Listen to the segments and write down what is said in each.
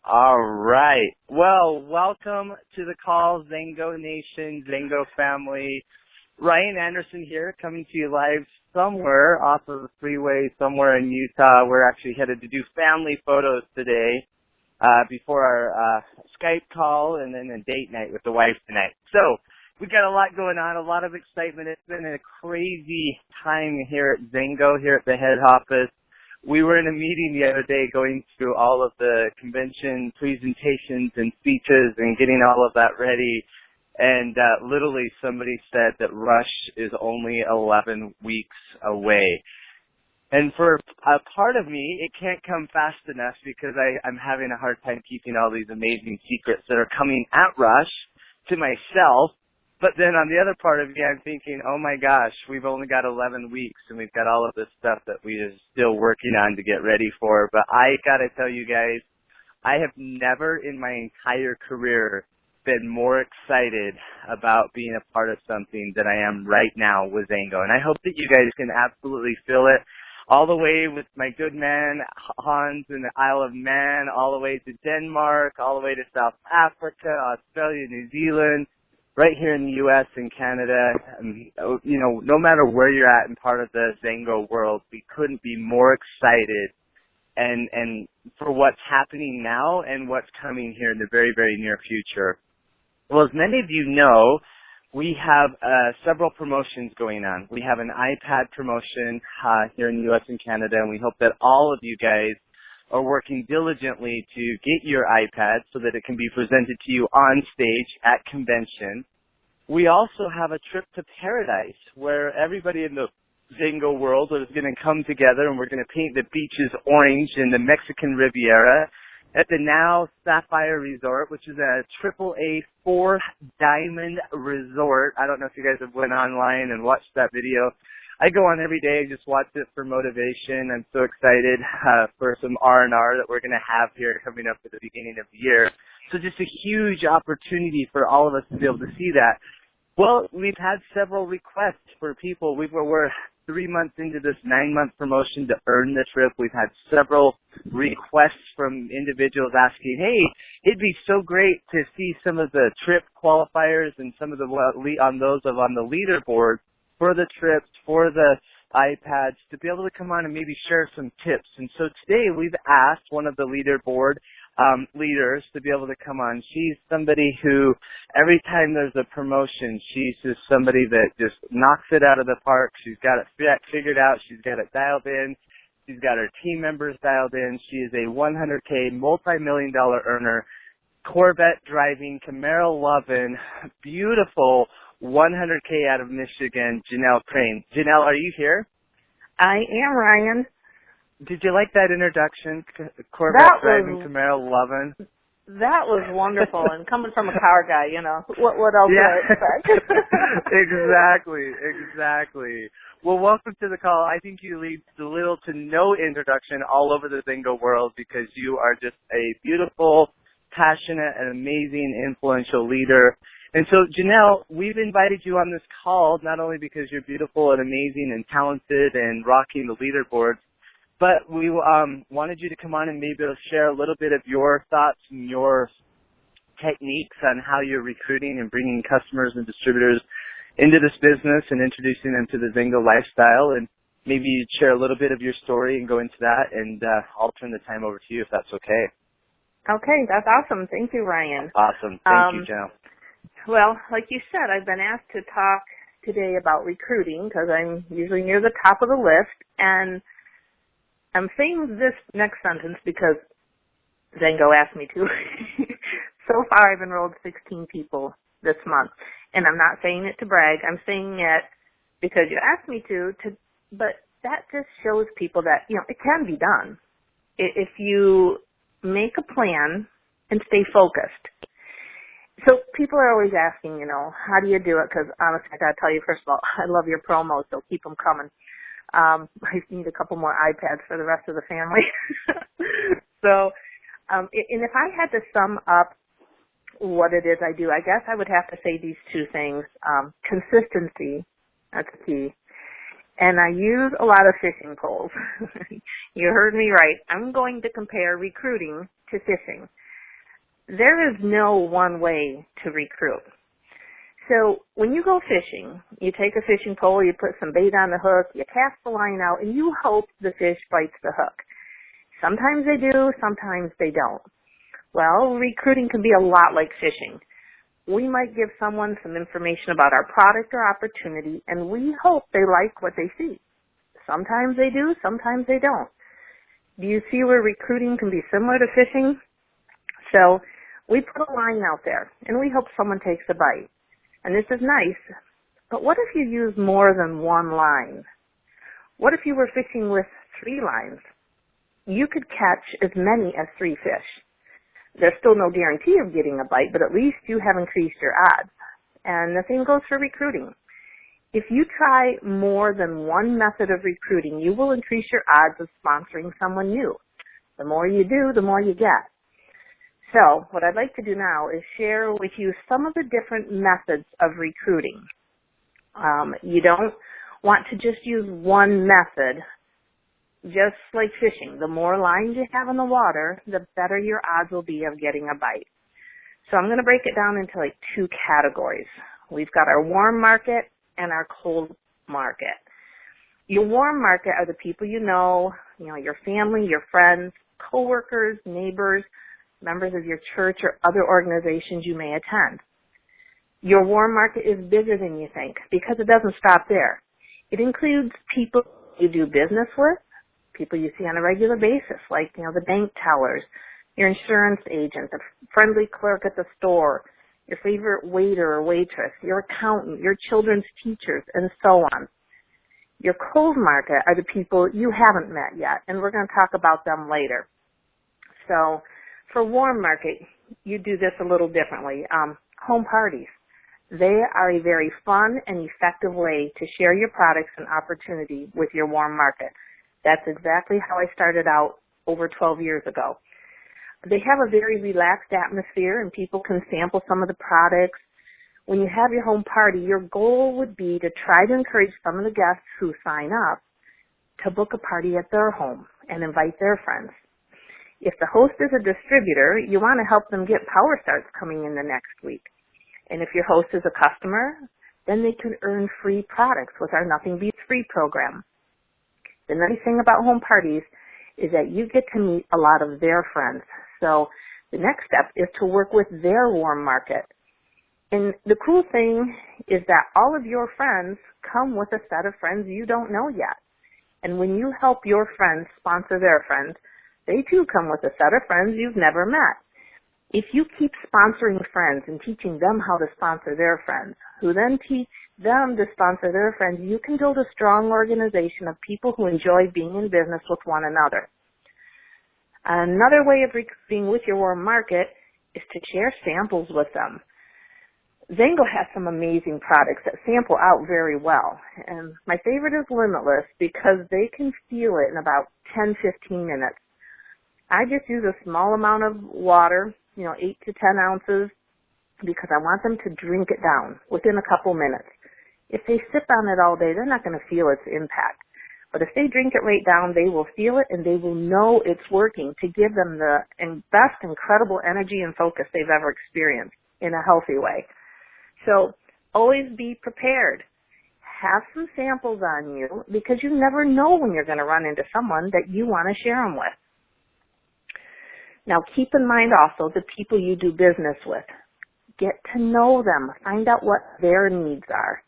All right. Well, welcome to the call, XANGO Nation, XANGO family. Ryan Anderson here, coming to you live somewhere off of the freeway, somewhere in Utah. We're actually headed to do family photos today before our Skype call and then a date night with the wife tonight. So we've got a lot going on, a lot of excitement. It's been a crazy time here at XANGO, here at the head office. We were in a meeting the other day going through all of the convention presentations and speeches and getting all of that ready. And literally somebody said that Rush is only 11 weeks away. And for a part of me, it can't come fast enough because I'm having a hard time keeping all these amazing secrets that are coming at Rush to myself. But then on the other part of me, I'm thinking, oh my gosh, we've only got 11 weeks and we've got all of this stuff that we are still working on to get ready for. But I got to tell you guys, I have never in my entire career been more excited about being a part of something than I am right now with XANGO. And I hope that you guys can absolutely feel it all the way with my good man, Hans, in the Isle of Man, all the way to Denmark, all the way to South Africa, Australia, New Zealand, right here in the U.S. and Canada. You know, no matter where you're at in part of the XANGO world, we couldn't be more excited and for what's happening now and what's coming here in the very, very near future. Well, as many of you know, we have several promotions going on. We have an iPad promotion here in the U.S. and Canada, and we hope that all of you guys are working diligently to get your iPad so that it can be presented to you on stage at convention. We also have a trip to paradise where everybody in the XANGO world is going to come together and we're going to paint the beaches orange in the Mexican Riviera at the Now Sapphire Resort, which is a AAA 4-diamond resort. I don't know if you guys have went online and watched that video. I go on every day and just watch it for motivation. I'm so excited for some R&R that we're going to have here coming up at the beginning of the year. So just a huge opportunity for all of us to be able to see that. Well, we've had several requests for people. We're 3 months into this 9-month promotion to earn the trip. We've had several requests from individuals asking, hey, it'd be so great to see some of the trip qualifiers and some of the on the leaderboard for the trips, for the iPads, to be able to come on and maybe share some tips. And so today we've asked one of the leaderboard leaders to be able to come on. She's somebody who, every time there's a promotion, she's just somebody that just knocks it out of the park. She's got it figured out. She's got it dialed in. She's got her team members dialed in. She is a 100K multi-million-dollar earner, Corvette driving, Camaro loving, beautiful 100K out of Michigan, Janelle Crane. Janelle, are you here? I am, Ryan. Did you like that introduction? Corvette driving, Camaro loving. That was wonderful, and coming from a car guy, you know, what else would I expect? Exactly. Well, welcome to the call. I think you lead little to no introduction all over the XANGO world because you are just a beautiful, passionate, and amazing, influential leader. And so, Janelle, we've invited you on this call not only because you're beautiful and amazing and talented and rocking the leaderboards, but we wanted you to come on and maybe share a little bit of your thoughts and your techniques on how you're recruiting and bringing customers and distributors into this business and introducing them to the XANGO lifestyle. And maybe you'd share a little bit of your story and go into that, and I'll turn the time over to you if that's okay. Okay, that's awesome. Thank you, Ryan. Awesome. Thank you, Janelle. Well, like you said, I've been asked to talk today about recruiting because I'm usually near the top of the list, and I'm saying this next sentence because XANGO asked me to. So far, I've enrolled 16 people this month, and I'm not saying it to brag. I'm saying it because you asked me to, but that just shows people that, you know, it can be done if you make a plan and stay focused. So people are always asking, you know, how do you do it? Because honestly, I got to tell you, first of all, I love your promos, so keep them coming. I need a couple more iPads for the rest of the family. So, and if I had to sum up what it is I do, I guess I would have to say these two things. Consistency, that's key. And I use a lot of fishing poles. You heard me right. I'm going to compare recruiting to fishing. There is no one way to recruit. So when you go fishing, you take a fishing pole, you put some bait on the hook, you cast the line out, and you hope the fish bites the hook. Sometimes they do, sometimes they don't. Well, recruiting can be a lot like fishing. We might give someone some information about our product or opportunity, and we hope they like what they see. Sometimes they do, sometimes they don't. Do you see where recruiting can be similar to fishing? So we put a line out there, and we hope someone takes a bite. And this is nice, but what if you use more than one line? What if you were fishing with 3 lines? You could catch as many as 3 fish. There's still no guarantee of getting a bite, but at least you have increased your odds. And the same goes for recruiting. If you try more than one method of recruiting, you will increase your odds of sponsoring someone new. The more you do, the more you get. So what I'd like to do now is share with you some of the different methods of recruiting. You don't want to just use one method. Just like fishing, the more lines you have in the water, the better your odds will be of getting a bite. So I'm going to break it down into like 2 categories. We've got our warm market and our cold market. Your warm market are the people you know, your family, your friends, coworkers, neighbors, members of your church or other organizations you may attend. Your warm market is bigger than you think because it doesn't stop there. It includes people you do business with, people you see on a regular basis, like, the bank tellers, your insurance agent, the friendly clerk at the store, your favorite waiter or waitress, your accountant, your children's teachers, and so on. Your cold market are the people you haven't met yet, and we're going to talk about them later. So for warm market, you do this a little differently. Home parties. They are a very fun and effective way to share your products and opportunity with your warm market. That's exactly how I started out over 12 years ago. They have a very relaxed atmosphere and people can sample some of the products. When you have your home party, your goal would be to try to encourage some of the guests who sign up to book a party at their home and invite their friends. If the host is a distributor, you want to help them get power starts coming in the next week. And if your host is a customer, then they can earn free products with our Nothing Beats Free program. The nice thing about home parties is that you get to meet a lot of their friends. So the next step is to work with their warm market. And the cool thing is that all of your friends come with a set of friends you don't know yet. And when you help your friends sponsor their friends, they too come with a set of friends you've never met. If you keep sponsoring friends and teaching them how to sponsor their friends, who then teach them to sponsor their friends, you can build a strong organization of people who enjoy being in business with one another. Another way of recruiting with your warm market is to share samples with them. XANGO has some amazing products that sample out very well. And my favorite is Limitless because they can feel it in about 10-15 minutes. I just use a small amount of water, 8 to 10 ounces, because I want them to drink it down within a couple minutes. If they sip on it all day, they're not going to feel its impact. But if they drink it right down, they will feel it and they will know it's working to give them the best incredible energy and focus they've ever experienced in a healthy way. So always be prepared. Have some samples on you because you never know when you're going to run into someone that you want to share them with. Now keep in mind also the people you do business with. Get to know them. Find out what their needs are.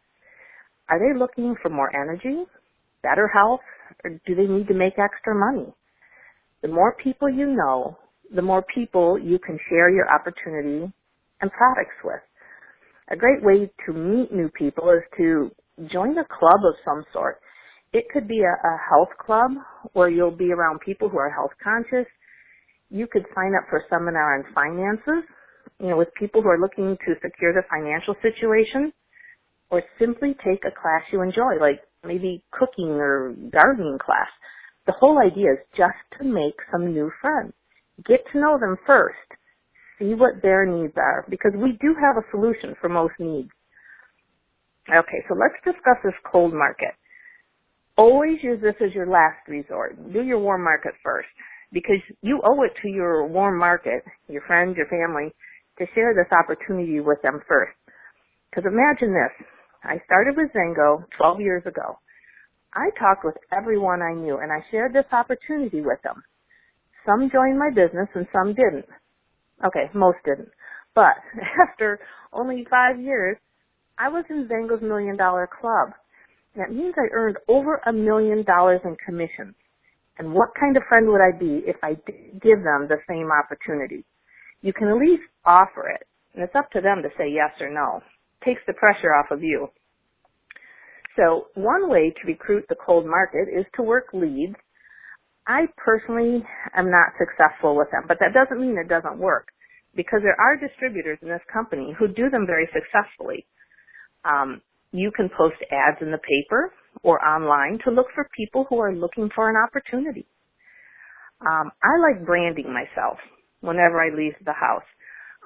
Are they looking for more energy, better health, or do they need to make extra money? The more people you know, the more people you can share your opportunity and products with. A great way to meet new people is to join a club of some sort. It could be a health club where you'll be around people who are health conscious. You could sign up for a seminar on finances, with people who are looking to secure their financial situation, or simply take a class you enjoy, like maybe cooking or gardening class. The whole idea is just to make some new friends. Get to know them first. See what their needs are, because we do have a solution for most needs. Okay, so let's discuss this cold market. Always use this as your last resort. Do your warm market first. because you owe it to your warm market, your friends, your family, to share this opportunity with them first. Because imagine this. I started with XANGO 12 years ago. I talked with everyone I knew, and I shared this opportunity with them. Some joined my business and some didn't. Okay, most didn't. But after only 5 years, I was in XANGO's $1 Million Club. That means I earned over $1 million in commissions. And what kind of friend would I be if I did give them the same opportunity? You can at least offer it, and it's up to them to say yes or no. Takes the pressure off of you. So one way to recruit the cold market is to work leads. I personally am not successful with them, but that doesn't mean it doesn't work, because there are distributors in this company who do them very successfully. You can post ads in the paper or online to look for people who are looking for an opportunity. I like branding myself whenever I leave the house.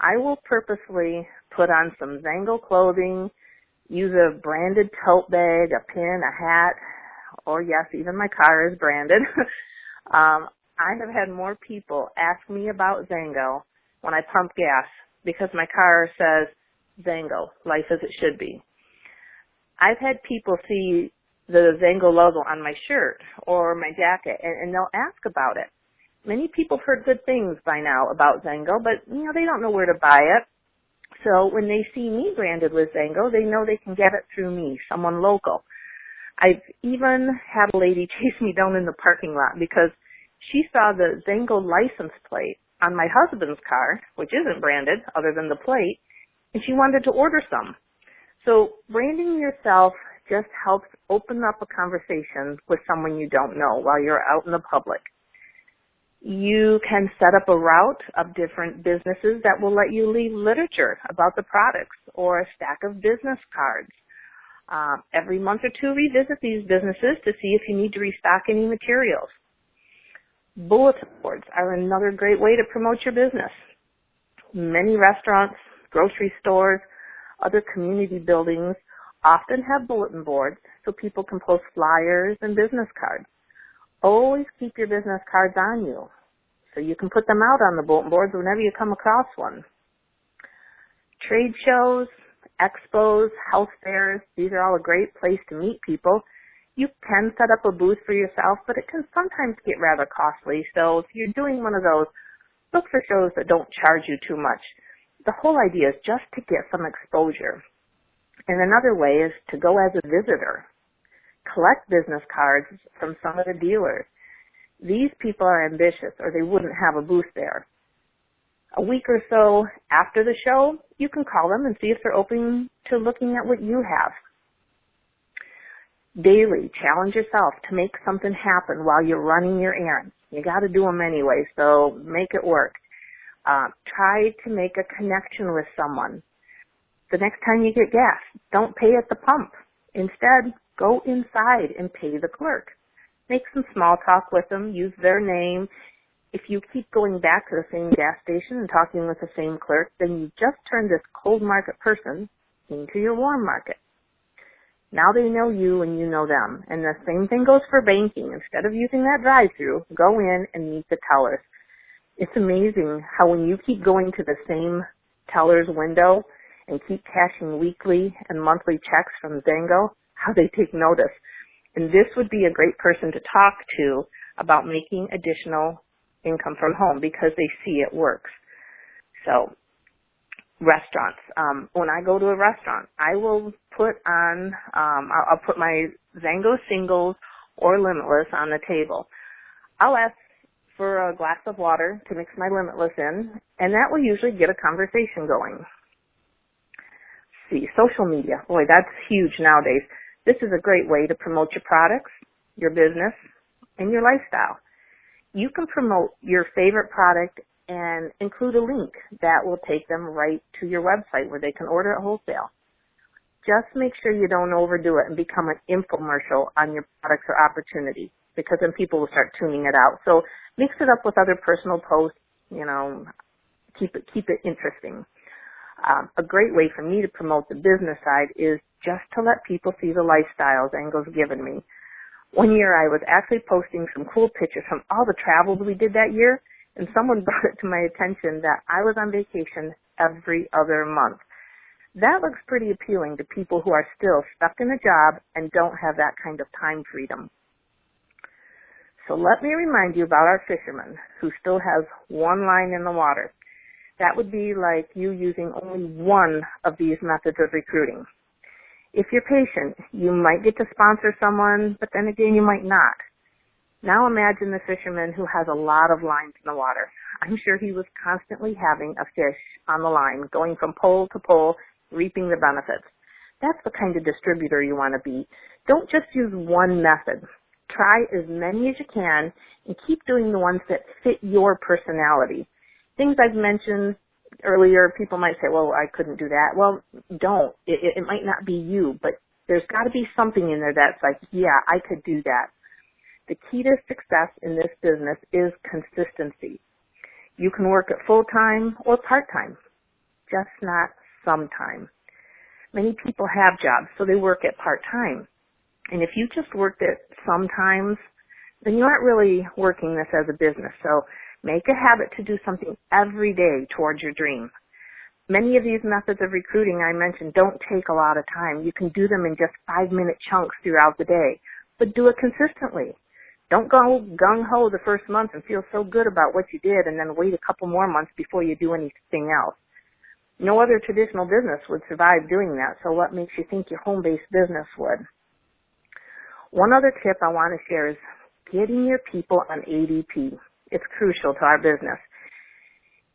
I will purposely put on some XANGO clothing, use a branded tote bag, a pin, a hat, or yes, even my car is branded. I have had more people ask me about XANGO when I pump gas because my car says XANGO, life as it should be. I've had people see the XANGO logo on my shirt or my jacket, and they'll ask about it. Many people have heard good things by now about XANGO, but they don't know where to buy it. So when they see me branded with XANGO, they know they can get it through me, someone local. I've even had a lady chase me down in the parking lot because she saw the XANGO license plate on my husband's car, which isn't branded other than the plate, and she wanted to order some. So branding yourself just helps open up a conversation with someone you don't know while you're out in the public. You can set up a route of different businesses that will let you leave literature about the products or a stack of business cards. Every month or two, revisit these businesses to see if you need to restock any materials. Bulletin boards are another great way to promote your business. Many restaurants, grocery stores, other community buildings often have bulletin boards so people can post flyers and business cards. Always keep your business cards on you so you can put them out on the bulletin boards whenever you come across one. Trade shows, expos, health fairs, these are all a great place to meet people. You can set up a booth for yourself, but it can sometimes get rather costly. So if you're doing one of those, look for shows that don't charge you too much. The whole idea is just to get some exposure. And another way is to go as a visitor. Collect business cards from some of the dealers. These people are ambitious or they wouldn't have a booth there. A week or so after the show, you can call them and see if they're open to looking at what you have. Daily, challenge yourself to make something happen while you're running your errands. You got to do them anyway, so make it work. Try to make a connection with someone. The next time you get gas, don't pay at the pump. Instead, go inside and pay the clerk. Make some small talk with them. Use their name. If you keep going back to the same gas station and talking with the same clerk, then you just turned this cold market person into your warm market. Now they know you and you know them. And the same thing goes for banking. Instead of using that drive-through, go in and meet the tellers. It's amazing how when you keep going to the same teller's window and keep cashing weekly and monthly checks from XANGO, how they take notice. And this would be a great person to talk to about making additional income from home because they see it works. So, restaurants. When I go to a restaurant, I will put on, I'll put my XANGO singles or Limitless on the table. I'll ask for a glass of water to mix my Limitless in, and that will usually get a conversation going. See, social media. Boy, that's huge nowadays. This is a great way to promote your products, your business, and your lifestyle. You can promote your favorite product and include a link that will take them right to your website where they can order at wholesale. Just make sure you don't overdo it and become an infomercial on your products or opportunity, because then people will start tuning it out. So mix it up with other personal posts, keep it interesting. A great way for me to promote the business side is just to let people see the lifestyle XANGO's given me. One year I was actually posting some cool pictures from all the travels we did that year, and someone brought it to my attention that I was on vacation every other month. That looks pretty appealing to people who are still stuck in a job and don't have that kind of time freedom. So let me remind you about our fisherman who still has one line in the water. That would be like you using only one of these methods of recruiting. If you're patient, you might get to sponsor someone, but then again, you might not. Now imagine the fisherman who has a lot of lines in the water. I'm sure he was constantly having a fish on the line, going from pole to pole, reaping the benefits. That's the kind of distributor you want to be. Don't just use one method. Try as many as you can and keep doing the ones that fit your personality. Things I've mentioned earlier, people might say, well, I couldn't do that. Well, don't. It might not be you, but there's got to be something in there that's like, yeah, I could do that. The key to success in this business is consistency. You can work at full-time or part-time, just not sometime. Many people have jobs, so they work at part-time. And if you just worked it sometimes, then you aren't really working this as a business. So make a habit to do something every day towards your dream. Many of these methods of recruiting I mentioned don't take a lot of time. You can do them in just 5-minute chunks throughout the day, but do it consistently. Don't go gung-ho the first month and feel so good about what you did and then wait a couple more months before you do anything else. No other traditional business would survive doing that, so what makes you think your home-based business would? One other tip I want to share is getting your people on ADP. It's crucial to our business.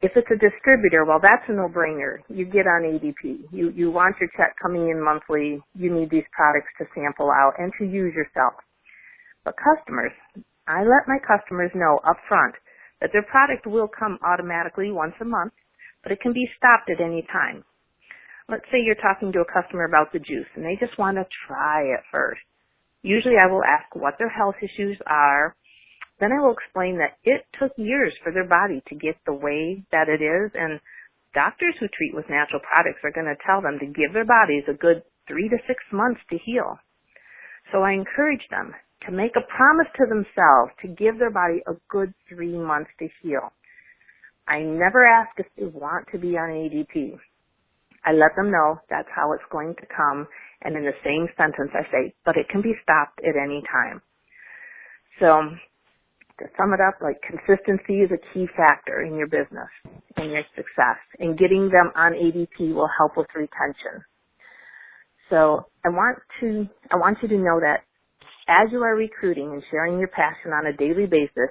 If it's a distributor, well, that's a no-brainer. You get on ADP. You want your check coming in monthly. You need these products to sample out and to use yourself. But customers, I let my customers know up front that their product will come automatically once a month, but it can be stopped at any time. Let's say you're talking to a customer about the juice and they just want to try it first. Usually I will ask what their health issues are. Then I will explain that it took years for their body to get the way that it is, and doctors who treat with natural products are going to tell them to give their bodies a good 3 to 6 months to heal. So I encourage them to make a promise to themselves to give their body a good 3 months to heal. I never ask if they want to be on ADP. I let them know that's how it's going to come, and in the same sentence I say, but it can be stopped at any time. So to sum it up, like consistency is a key factor in your business and your success, and getting them on ADP will help with retention. So I want you to know that as you are recruiting and sharing your passion on a daily basis,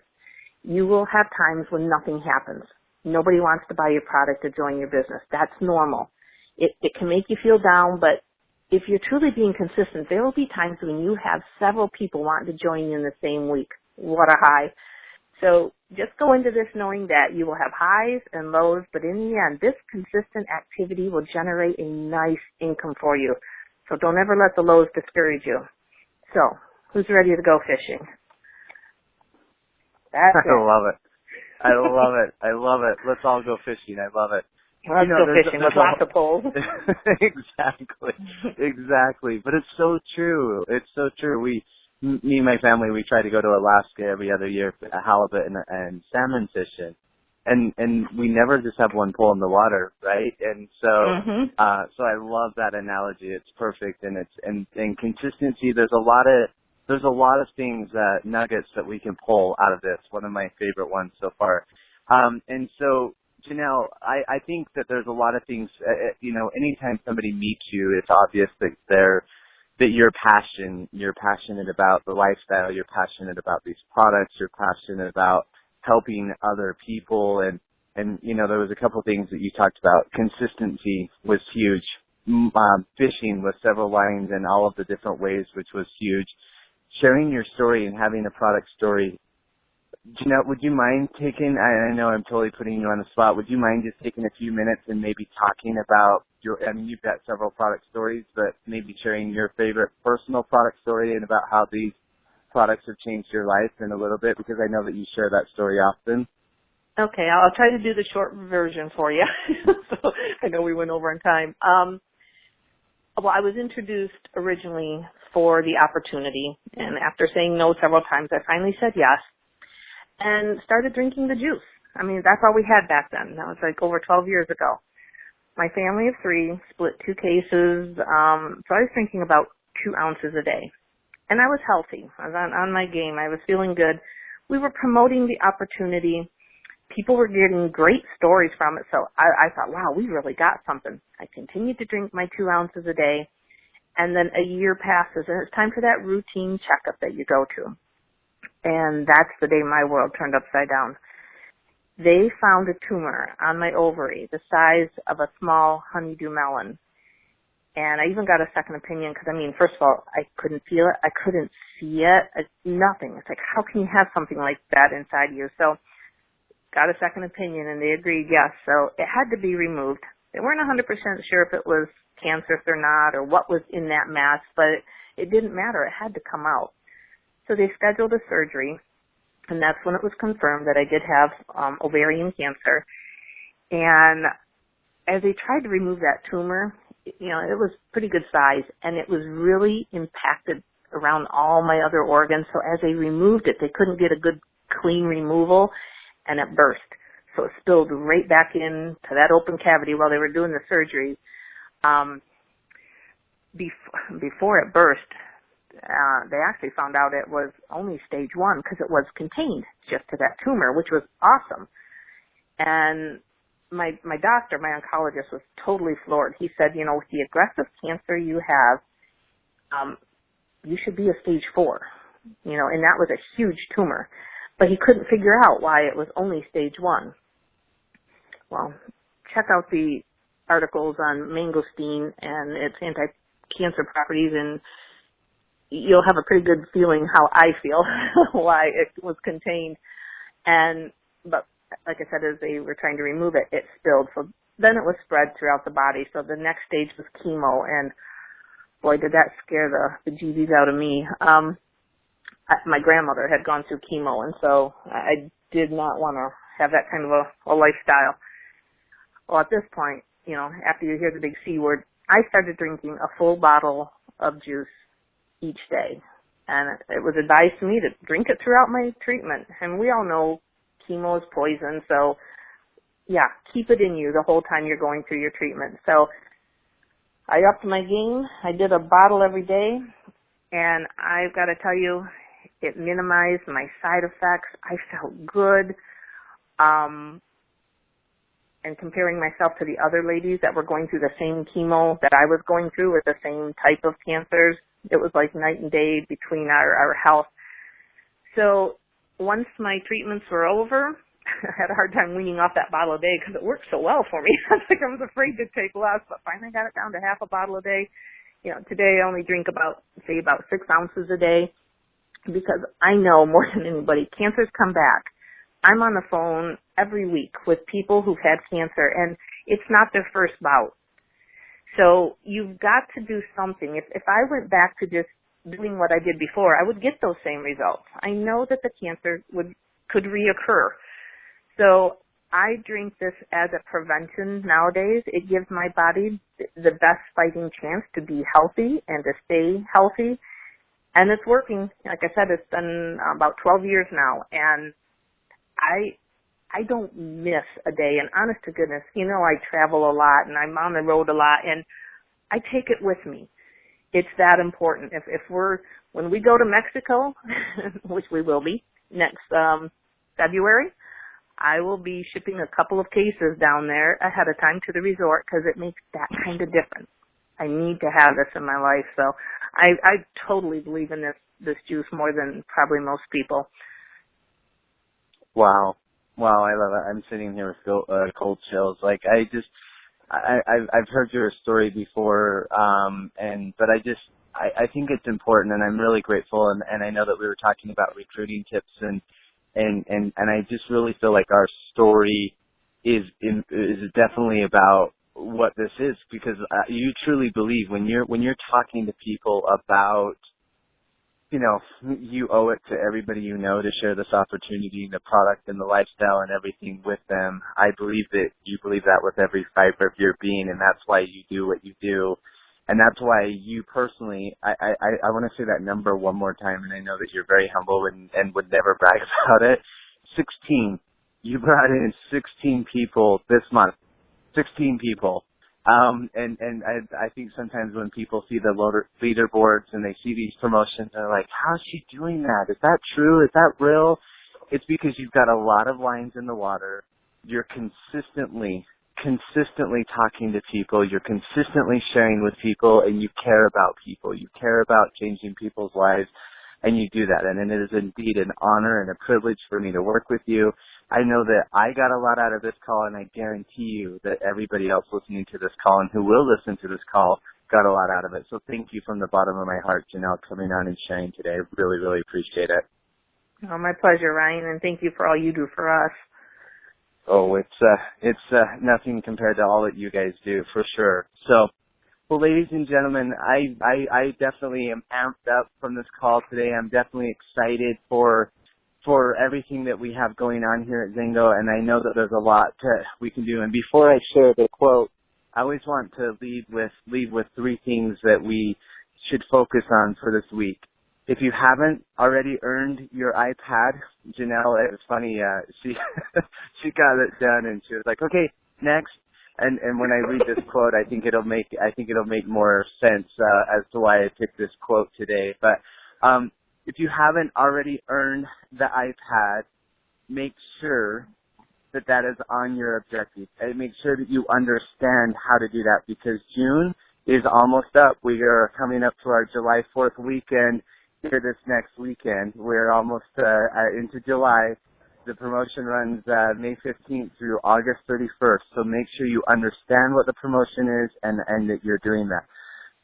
you will have times when nothing happens. Nobody wants to buy your product or join your business. That's normal. It can make you feel down, but if you're truly being consistent, there will be times when you have several people wanting to join you in the same week. What a high. So just go into this knowing that you will have highs and lows, but in the end, this consistent activity will generate a nice income for you. So don't ever let the lows discourage you. So who's ready to go fishing? That's it. I love it. I love it. I love it. Let's all go fishing. I love it. Let's go fishing with lots of poles. Exactly. But it's so true. It's so true. Me and my family, we try to go to Alaska every other year for halibut and salmon fishing. And we never just have one pole in the water, right? And so, so I love that analogy. It's perfect. And and consistency, there's a lot of things, nuggets that we can pull out of this. One of my favorite ones so far. And so, Janelle, I think that there's a lot of things, anytime somebody meets you, it's obvious that you're passionate about the lifestyle, you're passionate about these products, you're passionate about helping other people, and there was a couple of things that you talked about. Consistency was huge. Fishing with several lines and all of the different ways, which was huge. Sharing your story and having a product story. Janelle, would you mind taking, I know I'm totally putting you on the spot, would you mind just taking a few minutes and maybe talking about you've got several product stories, but maybe sharing your favorite personal product story and about how these products have changed your life in a little bit, because I know that you share that story often. Okay, I'll try to do the short version for you. So I know we went over in time. Well, I was introduced originally for the opportunity. And after saying no several times, I finally said yes and started drinking the juice. I mean, that's all we had back then. That was like over 12 years ago. My family of 3 split 2 cases, so I was drinking about 2 ounces a day. And I was healthy. I was on my game. I was feeling good. We were promoting the opportunity. People were getting great stories from it, so I thought, wow, we really got something. I continued to drink my 2 ounces a day, and then a year passes, and it's time for that routine checkup that you go to. And that's the day my world turned upside down. They found a tumor on my ovary the size of a small honeydew melon. And I even got a second opinion because, I mean, first of all, I couldn't feel it. I couldn't see it. Nothing. It's like, how can you have something like that inside you? So got a second opinion, and they agreed, yes. So it had to be removed. They weren't 100% sure if it was cancerous or not or what was in that mass, but it didn't matter. It had to come out. So they scheduled a surgery. And that's when it was confirmed that I did have ovarian cancer. And as they tried to remove that tumor, you know, it was pretty good size, and it was really impacted around all my other organs. So as they removed it, they couldn't get a good clean removal, and it burst. So it spilled right back into that open cavity while they were doing the surgery. Before it burst, they actually found out it was only stage 1 because it was contained just to that tumor, which was awesome. And my doctor, my oncologist, was totally floored. He said, you know, with the aggressive cancer you have, you should be a stage 4, you know, and that was a huge tumor. But he couldn't figure out why it was only stage 1. Well, check out the articles on mangosteen and its anti-cancer properties, and you'll have a pretty good feeling how I feel, why it was contained. But like I said, as they were trying to remove it, it spilled. So then it was spread throughout the body. So the next stage was chemo, and boy, did that scare the bejeebies out of me. My grandmother had gone through chemo, and so I did not want to have that kind of a lifestyle. Well, at this point, you know, after you hear the big C word, I started drinking a full bottle of juice each day. And it was advised to me to drink it throughout my treatment. And we all know chemo is poison, so yeah, keep it in you the whole time you're going through your treatment. So I upped my game. I did a bottle every day, and I've got to tell you, it minimized my side effects. I felt good. And comparing myself to the other ladies that were going through the same chemo that I was going through with the same type of cancers, it was like night and day between our health. So once my treatments were over, I had a hard time weaning off that bottle a day because it worked so well for me. I was afraid to take less, but finally got it down to half a bottle a day. You know, today I only drink about 6 ounces a day because I know more than anybody, cancers come back. I'm on the phone every week with people who've had cancer, and it's not their first bout. So you've got to do something. If I went back to just doing what I did before, I would get those same results. I know that the cancer could reoccur. So I drink this as a prevention nowadays. It gives my body the best fighting chance to be healthy and to stay healthy. And it's working. Like I said, it's been about 12 years now, and I don't miss a day. And honest to goodness, you know, I travel a lot and I'm on the road a lot, and I take it with me. It's that important. When we go to Mexico, which we will be next February, I will be shipping a couple of cases down there ahead of time to the resort because it makes that kind of difference. I need to have this in my life. So I totally believe in this juice more than probably most people. Wow, I love it. I'm sitting here with cold chills. Like I've heard your story before, but I think it's important, and I'm really grateful. And I know that we were talking about recruiting tips, and I just really feel like our story is definitely about what this is, because you truly believe when you're talking to people about, you know, you owe it to everybody you know to share this opportunity and the product and the lifestyle and everything with them. I believe that you believe that with every fiber of your being, and that's why you do what you do. And that's why you personally, I want to say that number one more time, and I know that you're very humble and would never brag about it. 16. You brought in 16 people this month. 16 people. And I think sometimes when people see the leaderboards and they see these promotions, they're like, how's she doing that? Is that true? Is that real? It's because you've got a lot of lines in the water. You're consistently talking to people. You're consistently sharing with people, and you care about people. You care about changing people's lives, and you do that. And it is indeed an honor and a privilege for me to work with you. I know that I got a lot out of this call, and I guarantee you that everybody else listening to this call and who will listen to this call got a lot out of it. So thank you from the bottom of my heart, Janelle, coming on and sharing today. I really, really appreciate it. Oh, my pleasure, Ryan, and thank you for all you do for us. Oh, it's nothing compared to all that you guys do, for sure. So, well, ladies and gentlemen, I definitely am amped up from this call today. I'm definitely excited for everything that we have going on here at XANGO, and I know that there's a lot we can do. And before I share the quote, I always want to leave with three things that we should focus on for this week. If you haven't already earned your iPad, Janelle, it was funny, she got it done and she was like, okay, next. And when I read this quote, I think it'll make more sense, as to why I picked this quote today. But, if you haven't already earned the iPad, make sure that is on your objective. And make sure that you understand how to do that, because June is almost up. We are coming up to our July 4th weekend here this next weekend. We're almost into July. The promotion runs May 15th through August 31st. So make sure you understand what the promotion is and that you're doing that.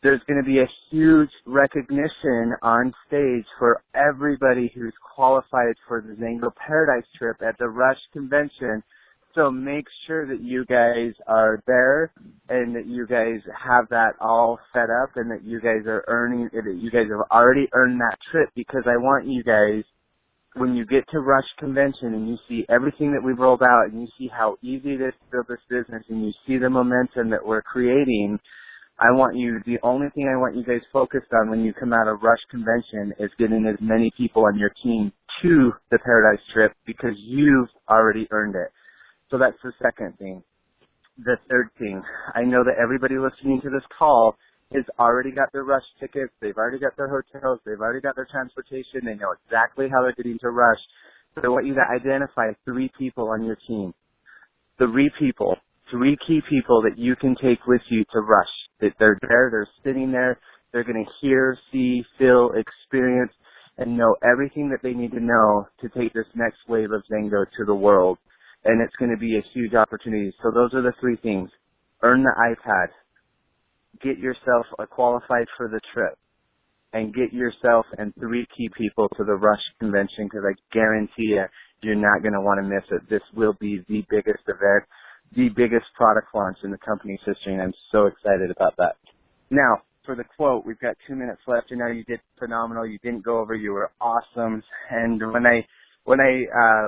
There's going to be a huge recognition on stage for everybody who's qualified for the XANGO Paradise trip at the Rush Convention. So make sure that you guys are there and that you guys have that all set up and that you guys are that you guys have already earned that trip, because I want you guys, when you get to Rush Convention and you see everything that we've rolled out and you see how easy it is to build this business and you see the momentum that we're creating, the only thing I want you guys focused on when you come out of Rush Convention is getting as many people on your team to the Paradise trip, because you've already earned it. So that's the second thing. The third thing, I know that everybody listening to this call has already got their Rush tickets, they've already got their hotels, they've already got their transportation, they know exactly how they're getting to Rush. But I want you to identify 3 people on your team. 3 key people that you can take with you to Rush. That they're there, they're sitting there, they're going to hear, see, feel, experience, and know everything that they need to know to take this next wave of XANGO to the world. And it's going to be a huge opportunity. So those are the 3 things. Earn the iPad. Get yourself qualified for the trip. And get yourself and 3 key people to the Rush Convention, because I guarantee you're not going to want to miss it. This will be the biggest event, the biggest product launch in the company's history, and I'm so excited about that. Now, for the quote, we've got 2 minutes left. You know, you did phenomenal. You didn't go over. You were awesome. And when I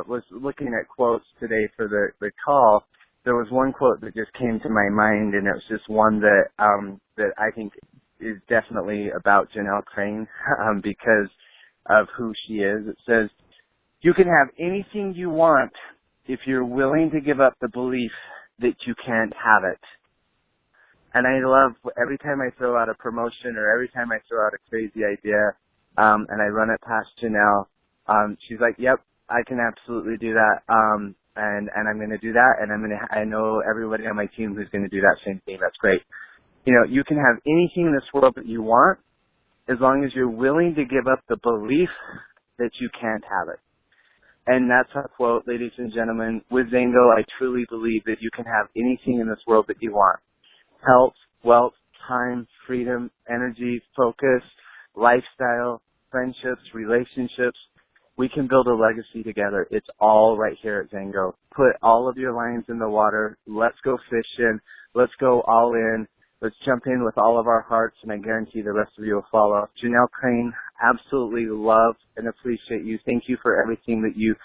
was looking at quotes today for the call, there was one quote that just came to my mind, and it was just one that I think is definitely about Janelle Crane, because of who she is. It says, "You can have anything you want if you're willing to give up the belief that you can't have it." And I love every time I throw out a promotion or every time I throw out a crazy idea, and I run it past Janelle, she's like, "Yep, I can absolutely do that. And I'm going to do that. And I know everybody on my team who's going to do that same thing. That's great." You know, you can have anything in this world that you want as long as you're willing to give up the belief that you can't have it. And that's our quote, ladies and gentlemen. With XANGO, I truly believe that you can have anything in this world that you want. Health, wealth, time, freedom, energy, focus, lifestyle, friendships, relationships. We can build a legacy together. It's all right here at XANGO. Put all of your lines in the water. Let's go fishing. Let's go all in. Let's jump in with all of our hearts, and I guarantee the rest of you will follow. Janelle Crane, absolutely love and appreciate you. Thank you for everything that you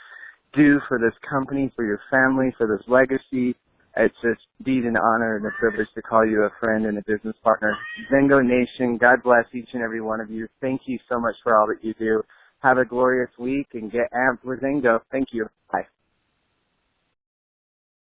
do for this company, for your family, for this legacy, It's just indeed an honor and a privilege to call you a friend and a business partner. XANGO Nation, God bless each and every one of you. Thank you so much for all that you do. Have a glorious week and get amped with XANGO. Thank you. Bye.